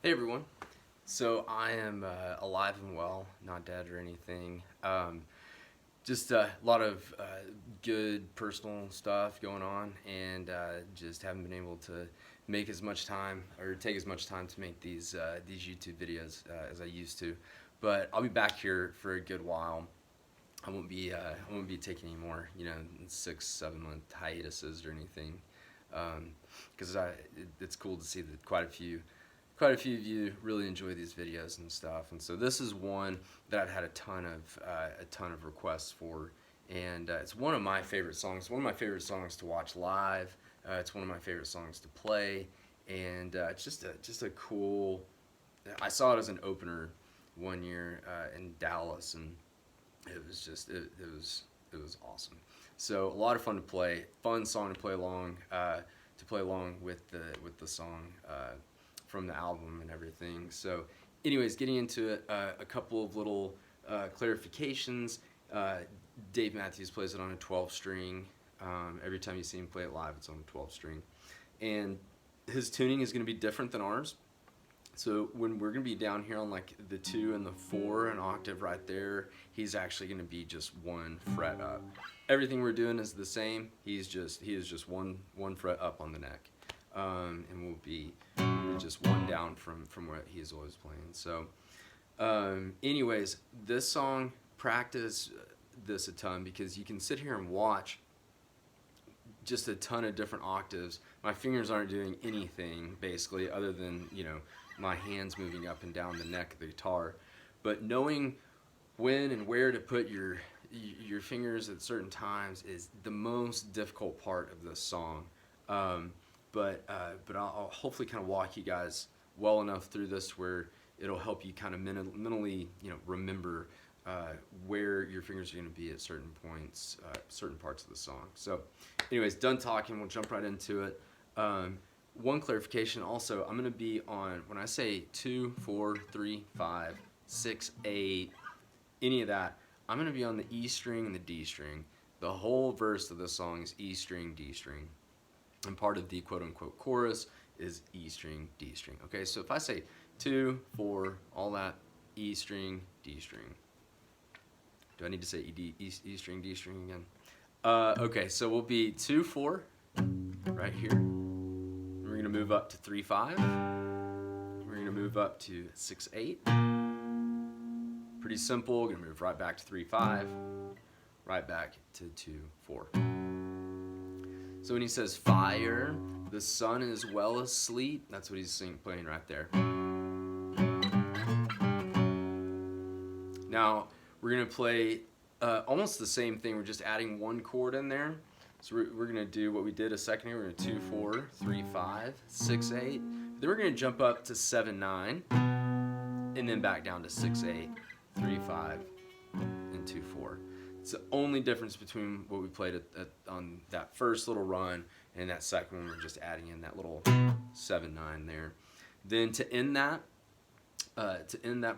Hey everyone. So I am alive and well, not dead or anything. Just a lot of good personal stuff going on, and just haven't been able to make as much time or take as much time to make these YouTube videos as I used to. But I'll be back here for a good while. I won't be taking any more, 6, 7 month hiatuses or anything, because it's cool to see that quite a few of you really enjoy these videos and stuff. And so this is one that I've had a ton of requests for, and it's one of my favorite songs. One of my favorite songs to watch live. It's one of my favorite songs to play, and it's just a cool. I saw it as an opener one year in Dallas, and it was awesome. So a lot of fun to play, fun song to play along with the song from the album and everything. So, anyways, getting into it, a couple of little clarifications. Dave Matthews plays it on a 12 string. Every time you see him play it live, it's on a 12 string, and his tuning is going to be different than ours. So when we're going to be down here on like the 2 and the 4, an octave right there, he's actually going to be just 1 fret up. Everything we're doing is the same. He is just one fret up on the neck, and we'll be just 1 down from where he's always playing. So, anyways, this song, practice this a ton, because you can sit here and watch just a ton of different octaves. My fingers aren't doing anything basically other than my hands moving up and down the neck of the guitar, but knowing when and where to put your fingers at certain times is the most difficult part of this song. But I'll hopefully kind of walk you guys well enough through this where it'll help you kind of mentally remember where your fingers are going to be at certain points, certain parts of the song. So anyways, done talking, we'll jump right into it. One clarification also, I'm going to be on, when I say 2, 4, 3, 5, 6, 8, any of that, I'm going to be on the E string and the D string. The whole verse of the song is E string, D string. And part of the quote-unquote chorus is E string, D string. Okay, so if I say 2, 4, all that, E string, D string. Do I need to say E string, D string again? Okay, so we'll be 2, 4, right here. We're going to move up to 3, 5. We're going to move up to 6, 8. Pretty simple. We're going to move right back to 3, 5. Right back to 2, 4. So when he says fire, the sun is well asleep, that's what he's playing right there. Now we're going to play almost the same thing. We're just adding 1 chord in there. So we're going to do what we did a second ago. We're going to 2, 4, 3, 5, 6, 8. Then we're going to jump up to 7, 9, and then back down to 6, 8, 3, 5, and 2, 4. It's the only difference between what we played on that first little run and that second one. We're just adding in that little 7, 9 there. Then to end that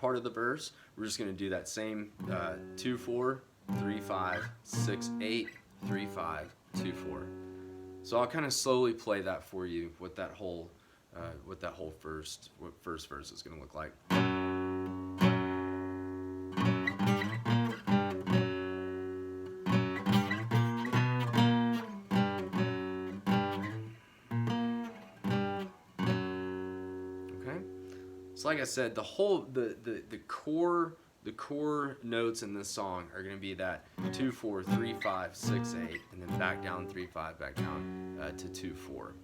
part of the verse, we're just going to do that same 2, 4, 3, 5, 6, 8, 3, 5, 2, 4. So I'll kind of slowly play that for you, what that whole first verse is going to look like. Okay, so like I said, the core notes in this song are going to be that 2, 4, 3, 5, 6, 8, and then back down 3, 5, back down to 2, 4.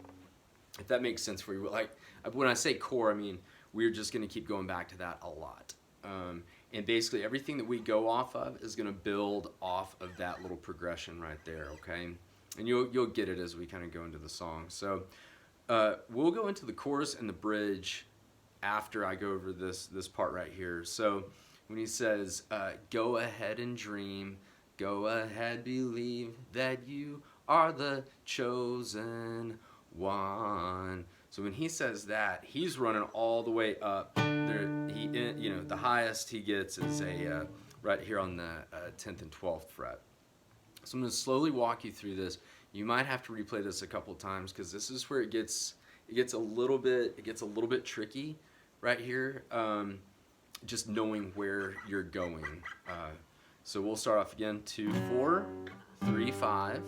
If that makes sense for you. Like when I say core, I mean we're just going to keep going back to that a lot. And basically everything that we go off of is going to build off of that little progression right there. Okay, and you'll get it as we kind of go into the song. So we'll go into the chorus and the bridge after I go over this part right here. So when he says, go ahead and dream, go ahead, believe that you are the chosen one. So when he says that, he's running all the way up. There, the highest he gets is right here on the 10th and 12th fret. So I'm going to slowly walk you through this. You might have to replay this a couple times because this is where it gets a little bit tricky. right here, just knowing where you're going. So we'll start off again, 2, 4, 3, 5.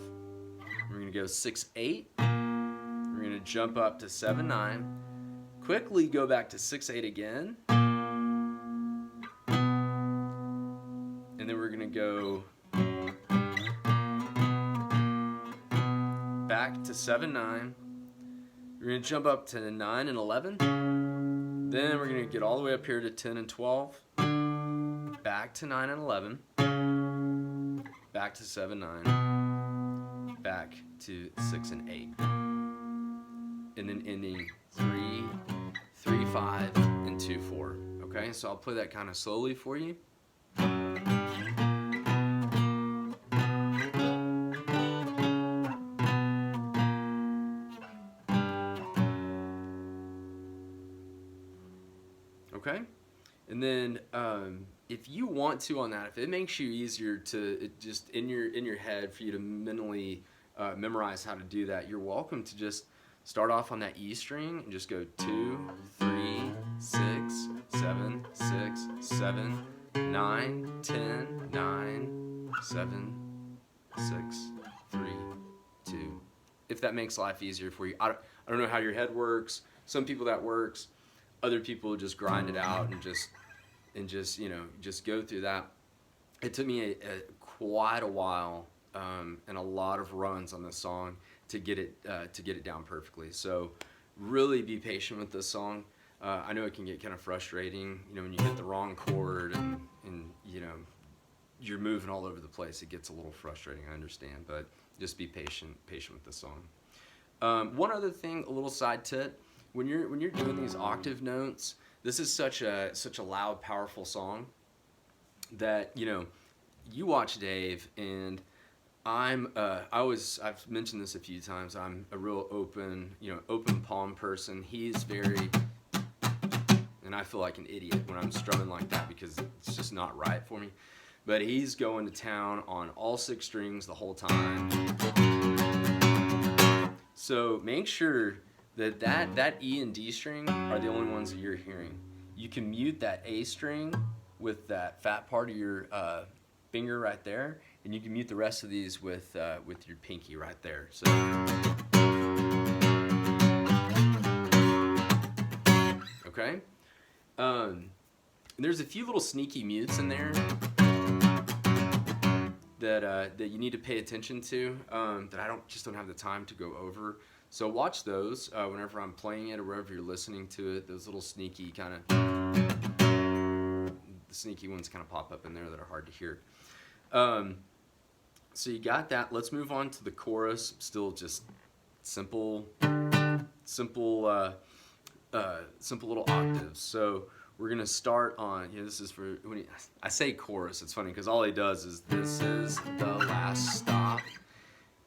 We're gonna go 6, 8. We're gonna jump up to 7, 9. Quickly go back to 6, 8 again. And then we're gonna go back to 7, 9. We're gonna jump up to 9 and 11. Then we're gonna get all the way up here to 10 and 12. Back to 9 and 11. Back to 7, 9. Back to 6 and 8. And then ending 3, 3, 5, and 2, 4. Okay, so I'll play that kind of slowly for you. Okay, and then if you want to on that, if it makes you easier to just in your head for you to mentally memorize how to do that, you're welcome to just start off on that E string and just go 2, 3, 6, 7, 6, 7, 9, 10, 9, 7, 6, 3, 2. If that makes life easier for you. I don't know how your head works. Some people that works. Other people just grind it out and just you know, just go through that. It took me quite a while and a lot of runs on this song to get it down perfectly. So really be patient with this song. I know it can get kind of frustrating, you know, when you hit the wrong chord and you know, you're moving all over the place. It gets a little frustrating, I understand, but just be patient with the song. One other thing, a little side tip. When you're doing these octave notes, this is such a loud, powerful song that, you know, you watch Dave, and I've mentioned this a few times. I'm a real open palm person. He's very, and I feel like an idiot when I'm strumming like that because it's just not right for me. But he's going to town on all 6 strings the whole time. So make sure that E and D string are the only ones that you're hearing. You can mute that A string with that fat part of your finger right there, and you can mute the rest of these with your pinky right there. So, okay. There's a few little sneaky mutes in there that you need to pay attention to that I just don't have the time to go over. So watch those whenever I'm playing it or wherever you're listening to it. Those little sneaky the sneaky ones kind of pop up in there that are hard to hear. So you got that. Let's move on to the chorus. Still just simple little octaves. So we're gonna start on. This is for when I say chorus. It's funny because all he does is this is the last stop.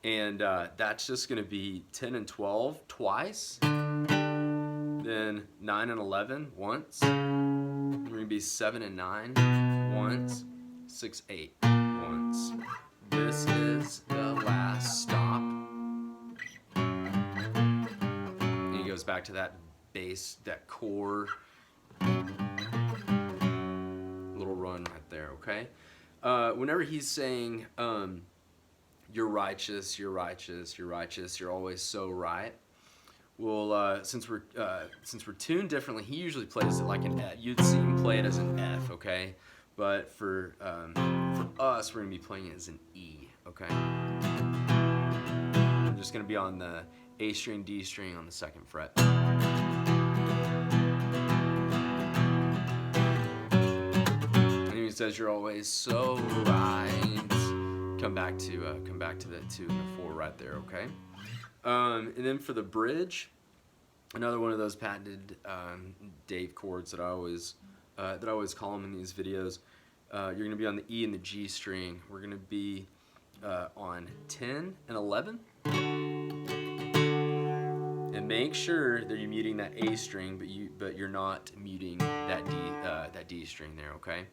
And that's just going to be 10 and 12 twice, then 9 and 11 once, we're going to be 7 and 9 once, 6, 8 once. This is the last stop. And he goes back to that bass, that core little run right there, okay? Whenever he's saying, you're righteous, you're righteous, you're righteous, you're always so right. Well, since we're tuned differently, he usually plays it like an F. You'd see him play it as an F, okay? But for us, we're gonna be playing it as an E, okay? I'm just gonna be on the A string, D string on the 2nd fret. And he says you're always so right. Come back to that 2 and the 4 right there, okay? And then for the bridge, another one of those patented Dave chords that I always call them in these videos. You're going to be on the E and the G string. We're going to be on 10 and 11. And make sure that you're muting that A string, but you're not muting that D string there, okay?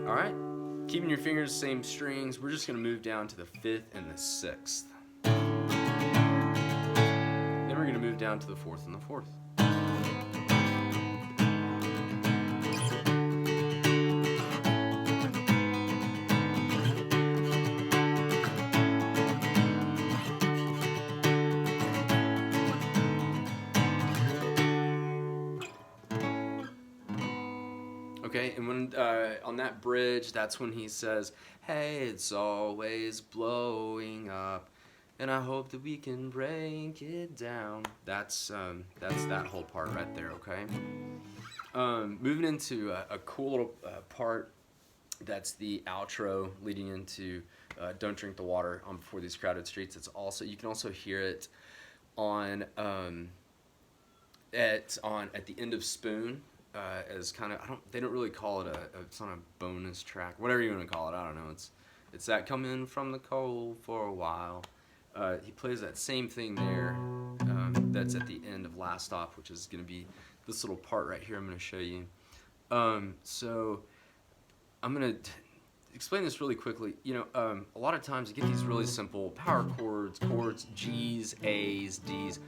All right, keeping your fingers the same strings, we're just going to move down to the 5th and the 6th. Then we're going going to move down to the fourth and the fourth. Okay, and when on that bridge, that's when he says, "Hey, it's always blowing up, and I hope that we can break it down." That's that whole part right there. Okay. Moving into a cool little part. That's the outro leading into "Don't Drink the Water" on "Before These Crowded Streets." It's also, you can also hear it on at the end of "Spoon." As kind of, they don't really call it it's on a bonus track, whatever you want to call it. I don't know. It's that "Coming from the Cold for a While." He plays that same thing there. That's at the end of "Last Stop," which is going to be this little part right here. I'm going to show you. So I'm going to explain this really quickly. A lot of times you get these really simple power chords, G's, A's, D's.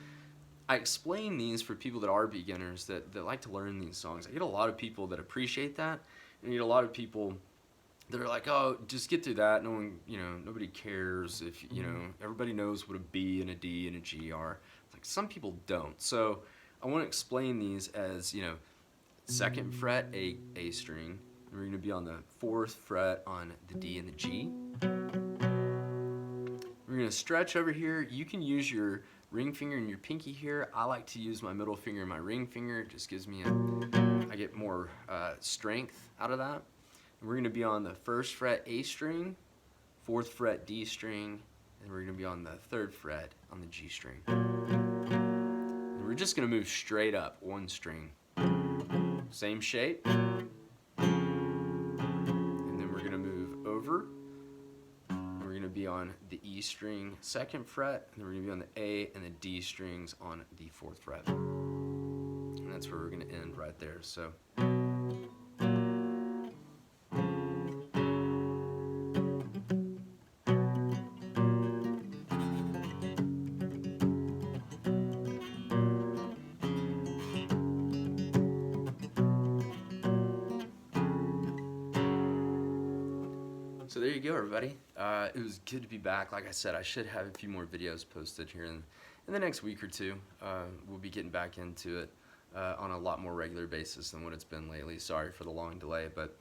I explain these for people that are beginners that like to learn these songs. I get a lot of people that appreciate that, and I get a lot of people that are like, "Oh, just get through that. No one, nobody cares if everybody knows what a B and a D and a G are." It's like, some people don't. So I want to explain these as second fret A string. We're going to be on the fourth fret on the D and the G. We're going to stretch over here. You can use your ring finger and your pinky here. I like to use my middle finger and my ring finger. It just gives me I get more strength out of that. And we're going to be on the first fret A string, fourth fret D string, and we're going to be on the third fret on the G string. And we're just going to move straight up one string. Same shape. And then we're going to move over. We're going to be on the E string second fret, and then we're going to be on the A and the D strings on the fourth fret. And that's where we're going to end right there. So So there you go, everybody. It was good to be back. Like I said, I should have a few more videos posted here in the next week or two. We'll be getting back into it on a lot more regular basis than what it's been lately. Sorry for the long delay, but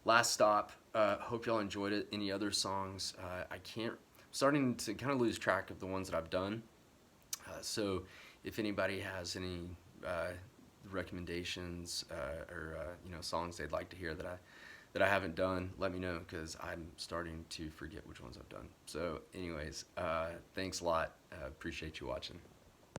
Last Stop. Hope y'all enjoyed it. Any other songs? I'm starting to kind of lose track of the ones that I've done. So if anybody has any recommendations or songs they'd like to hear that I haven't done, let me know, because I'm starting to forget which ones I've done. So anyways, thanks a lot. Appreciate you watching.